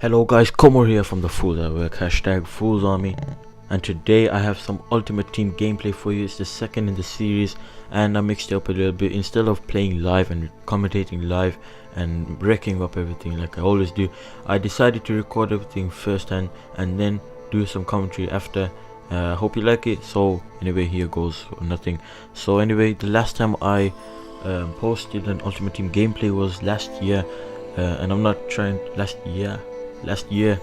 Hello guys, Komor here from the Fools at Work, hashtag Fools Army, and today I have some Ultimate Team gameplay for you. It's the second in the series and I mixed it up a little bit. Instead of playing live and commentating live and wrecking up everything like I always do, I decided to record everything firsthand and then do some commentary after. Hope you like it. So anyway, here goes nothing. So anyway, the last time I posted an Ultimate Team gameplay was last year, and I'm not trying last year,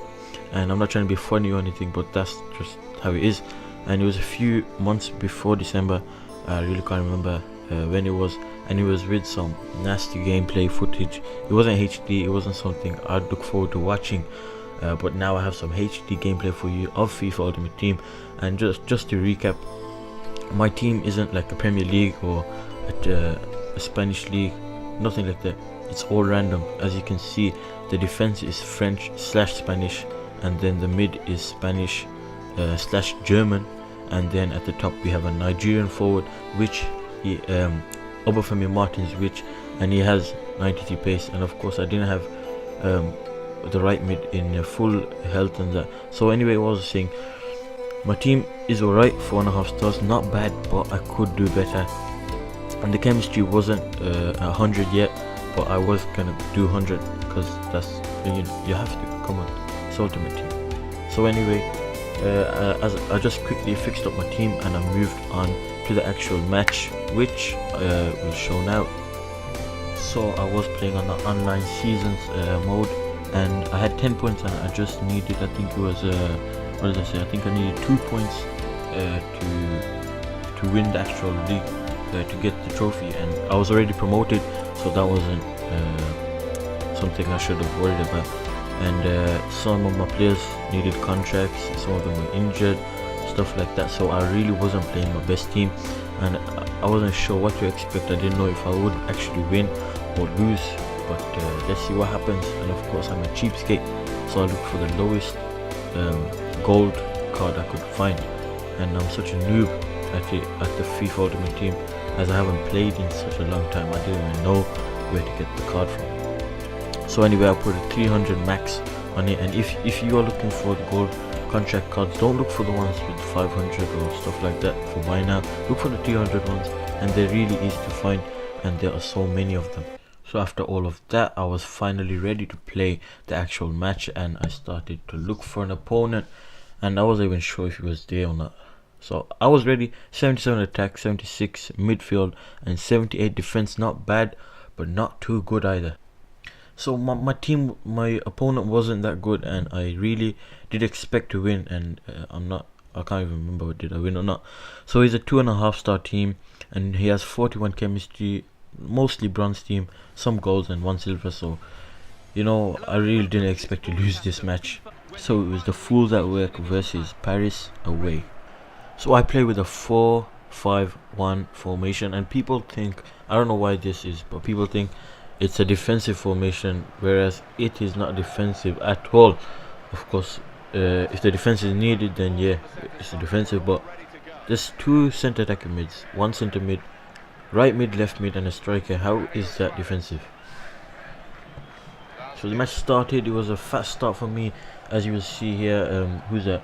and I'm not trying to be funny or anything, but that's just how it is. And it was a few months before December. I really can't remember when it was, and it was with some nasty gameplay footage. It wasn't HD, it wasn't something I'd look forward to watching, but now I have some HD gameplay for you of FIFA Ultimate Team. And just to recap, my team isn't like a Premier League or a Spanish league, nothing like that. It's all random. As you can see, the defense is French / Spanish, and then the mid is Spanish / German, and then at the top we have a Nigerian forward, which he Obafemi Martins, and he has 93 pace. And of course I didn't have the right mid in full health and that. So anyway, what I was saying, my team is alright, 4.5 stars, not bad, but I could do better. And the chemistry wasn't 100 yet, but I was gonna do 100 because that's, you have to, come on, it's Ultimate Team. So anyway, as I just quickly fixed up my team and I moved on to the actual match, which will show now. So I was playing on the online seasons mode, and I had 10 points and I just needed, I think it was what did I say, I think I needed 2 points to win the actual league, to get the trophy, and I was already promoted, so that wasn't something I should have worried about. And some of my players needed contracts, some of them were injured, stuff like that, so I really wasn't playing my best team, and I wasn't sure what to expect. I didn't know if I would actually win or lose, but let's see what happens. And of course I'm a cheapskate, so I looked for the lowest gold card I could find, and I'm such a noob at the FIFA Ultimate Team, as I haven't played in such a long time. I didn't even know where to get the card from. So anyway, I put a 300 max on it, and if you are looking for the gold contract cards, don't look for the ones with 500 or stuff like that for buy now. Look for the 300 ones, and they're really easy to find, and there are so many of them. So after all of that, I was finally ready to play the actual match, and I started to look for an opponent, and I wasn't even sure if he was there or not. So I was ready. 77 attack, 76 midfield, and 78 defense. Not bad, but not too good either. So my opponent wasn't that good, and I really did expect to win, and I can't even remember, did I win or not. So he's a 2.5 star team, and he has 41 chemistry, mostly bronze team, some golds and 1 silver. So I really didn't expect to lose this match. So it was the Fools at Work versus Paris away. So I play with a 4-5-1 formation, and people think, I don't know why this is, but people think it's a defensive formation, whereas it is not defensive at all. Of course, if the defense is needed, then yeah, it's a defensive, but there's 2 center attacker mids, 1 center mid, right mid, left mid, and a striker. How is that defensive? So the match started. It was a fast start for me, as you will see here. Who's that?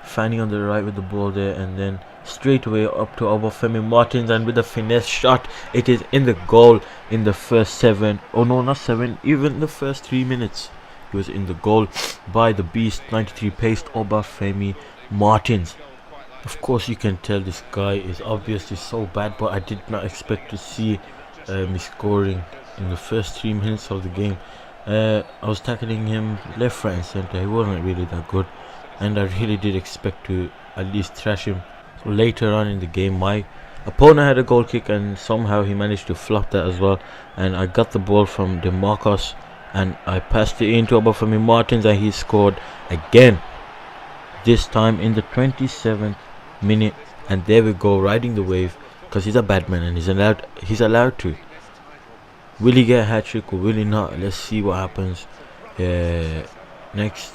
Fanny on the right with the ball there, and then straight away up to Obafemi Martins, and with a finesse shot, it is in the goal in the first 7, oh no, not 7, even the first 3 minutes. He was in the goal by the beast, 93 pace Obafemi Martins. Of course you can tell this guy is obviously so bad, but I did not expect to see me scoring in the first 3 minutes of the game. I was tackling him left, right and center. He wasn't really that good, and I really did expect to at least thrash him. So later on in the game, my opponent had a goal kick, and somehow he managed to flop that as well, and I got the ball from DeMarcus, and I passed it into Obafemi Martins, and he scored again, this time in the 27th minute. And there we go, riding the wave, because he's a bad man and he's allowed to. Will he get a hat trick or will he not? Let's see what happens next.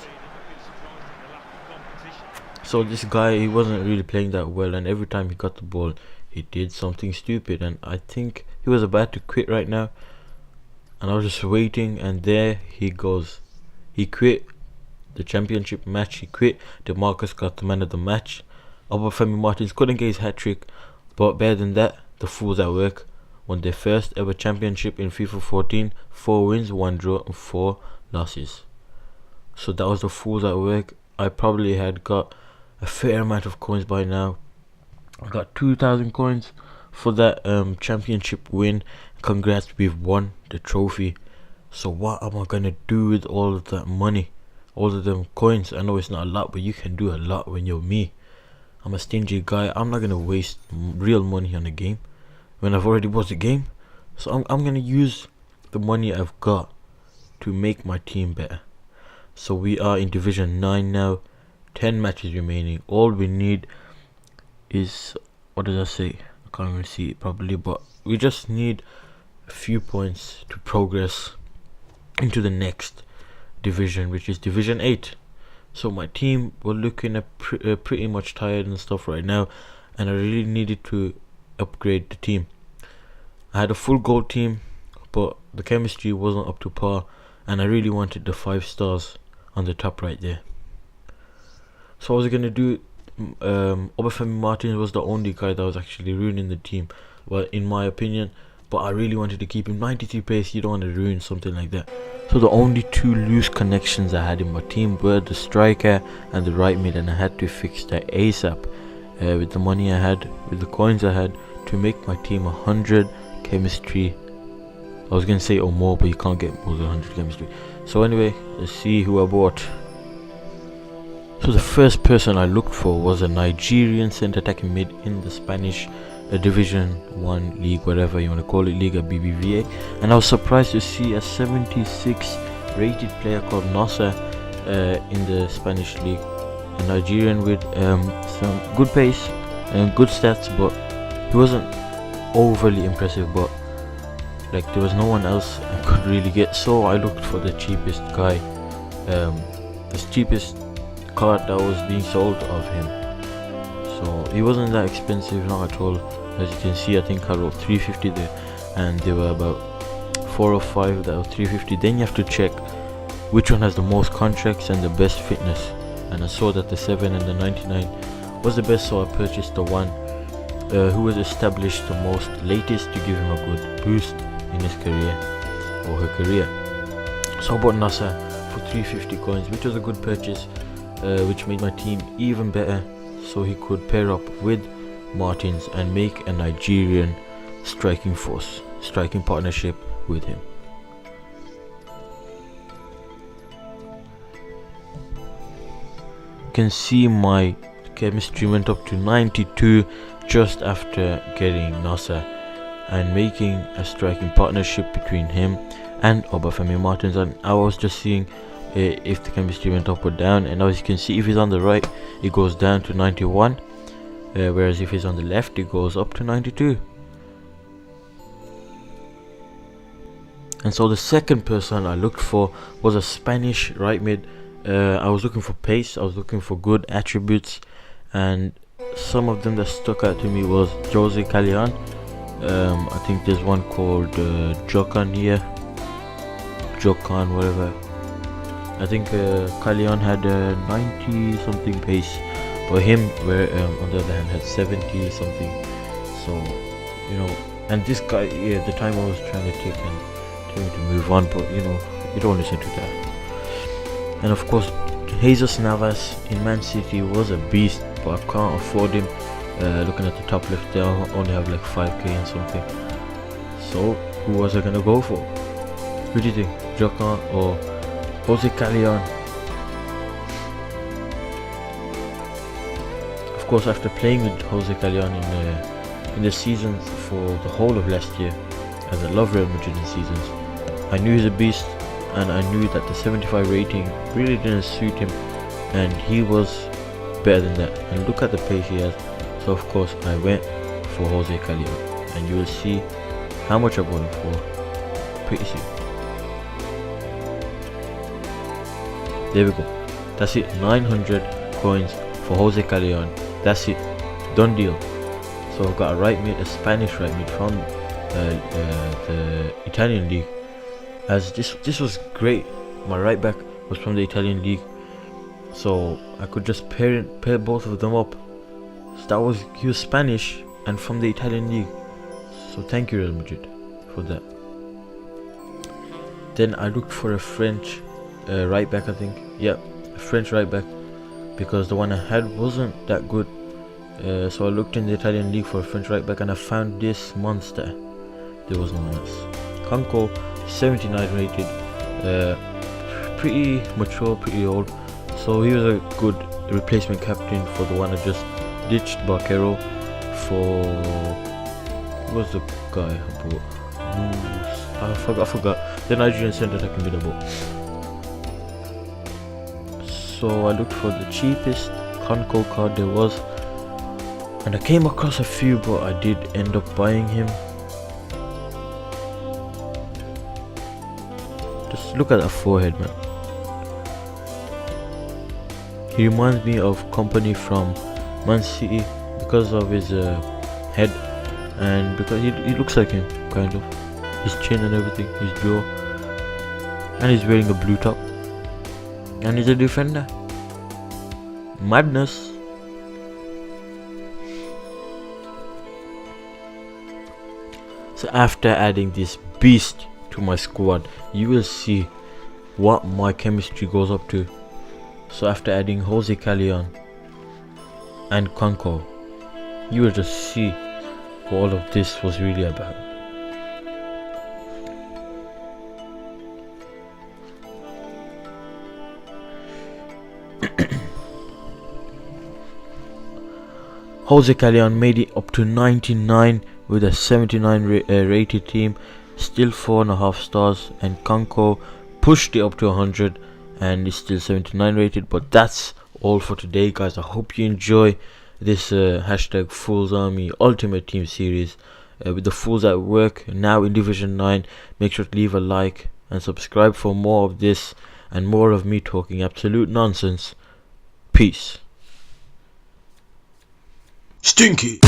So this guy, he wasn't really playing that well, and every time he got the ball he did something stupid, and I think he was about to quit right now, and I was just waiting, and there he goes. He quit the championship match. He quit. DeMarcus got the man of the match. Obafemi Martins couldn't get his hat trick, but better than that, the Fools at Work won their first ever championship in FIFA 14. 4 wins, 1 draw, and 4 losses. So that was the Fools at Work. I probably had got a fair amount of coins by now. I got 2,000 coins for that championship win. Congrats, we've won the trophy. So what am I gonna do with all of that money, all of them coins? I know it's not a lot, but you can do a lot when you're me. I'm a stingy guy. I'm not gonna waste real money on a game when I've already bought the game. So I'm gonna use the money I've got to make my team better. So we are in Division 9 now. 10 matches remaining. All we need is, what did I say? I can't even see it properly, but we just need a few points to progress into the next division, which is Division 8. So my team were looking at pretty much tired and stuff right now, and I really needed to upgrade the team. I had a full gold team, but the chemistry wasn't up to par, and I really wanted the 5 stars on the top right there. So I was gonna do Obafemi Martins was the only guy that was actually ruining the team, well, in my opinion, but I really wanted to keep him. 93 pace, you don't want to ruin something like that. So the only 2 loose connections I had in my team were the striker and the right mid, and I had to fix that ASAP with the money I had, with the coins I had, to make my team 100 chemistry. I was gonna say or more, but you can't get more than 100 chemistry. So anyway, let's see who I bought. So the first person I looked for was a Nigerian centre attacking mid in the Spanish Division 1 league, whatever you want to call it, Liga BBVA, and I was surprised to see a 76 rated player called Nasser in the Spanish league, a Nigerian with some good pace and good stats, but he wasn't overly impressive, but like there was no one else I could really get, so I looked for the cheapest guy, the cheapest card that was being sold of him. So he wasn't that expensive, not at all. As you can see, I think I wrote 350 there, and there were about 4 or 5 that were 350. Then you have to check which one has the most contracts and the best fitness, and I saw that the 7 and the 99 was the best, so I purchased the one who was established the most latest to give him a good boost in his career or her career. So I bought Nasser for 350 coins, which was a good purchase, which made my team even better, so he could pair up with Martins and make a Nigerian striking partnership with him. You can see my chemistry went up to 92 just after getting Nasser and making a striking partnership between him and Obafemi Martins, and I was just seeing if the chemistry went up or down, and as you can see, if he's on the right it goes down to 91, whereas if he's on the left it goes up to 92. And so the second person I looked for was a Spanish right mid. I was looking for pace, I was looking for good attributes, and some of them that stuck out to me was Jose Callejon. I think there's one called Jokan here, Jokan whatever. I think Callejon had 90 something pace, but him on the other hand had 70 something. So you know, and this guy, yeah, at the time I was trying to take and tell him to move on, but you know, you don't listen to that. And of course Jesus Navas in Man City was a beast, but I can't afford him. Looking at the top left there, I only have like 5k and something. So who was I gonna go for? Who do you think? Jokan or Jose Callejon? Of course, after playing with Jose Callejon in the seasons for the whole of last year, as I love Real Madrid in seasons, I knew he's a beast, and I knew that the 75 rating really didn't suit him, and he was better than that. And look at the pace he has. So of course I went for Jose Callejon, and you will see how much I bought him for pretty soon. There we go. That's it. 900 coins for Jose Callejon. That's it. Done deal. So I've got a right mid, a Spanish right mid from the Italian league. As this was great. My right back was from the Italian league, so I could just pair both of them up. So he was Spanish and from the Italian league. So thank you, Real Madrid, for that. Then I looked for a French right back, I think. Yeah, a French right back, because the one I had wasn't that good. So I looked in the Italian league for a French right back, and I found this monster. There was no one else. Kanko, 79 rated, pretty mature, pretty old. So he was a good replacement captain for the one I just ditched, Barquero, for what was the guy I bought? I forgot. The Nigerian centre attacking midfielder. So I looked for the cheapest Kanko card there was, and I came across a few, but I did end up buying him. Just look at that forehead, man. He reminds me of Company from Man City because of his head, and because he looks like him, kind of. His chin and everything, his jaw. And he's wearing a blue top. And he's a defender. Madness. So after adding this beast to my squad, you will see what my chemistry goes up to. So after adding Jose Callejon and Kanko, you will just see what all of this was really about. Jose Callejon made it up to 99 with a 79 rated team, still 4.5 stars, and Kanko pushed it up to 100 and is still 79 rated. But that's all for today, guys. I hope you enjoy this hashtag Fools Army Ultimate Team series with the Fools at Work now in Division 9. Make sure to leave a like and subscribe for more of this and more of me talking absolute nonsense. Peace. Stinky.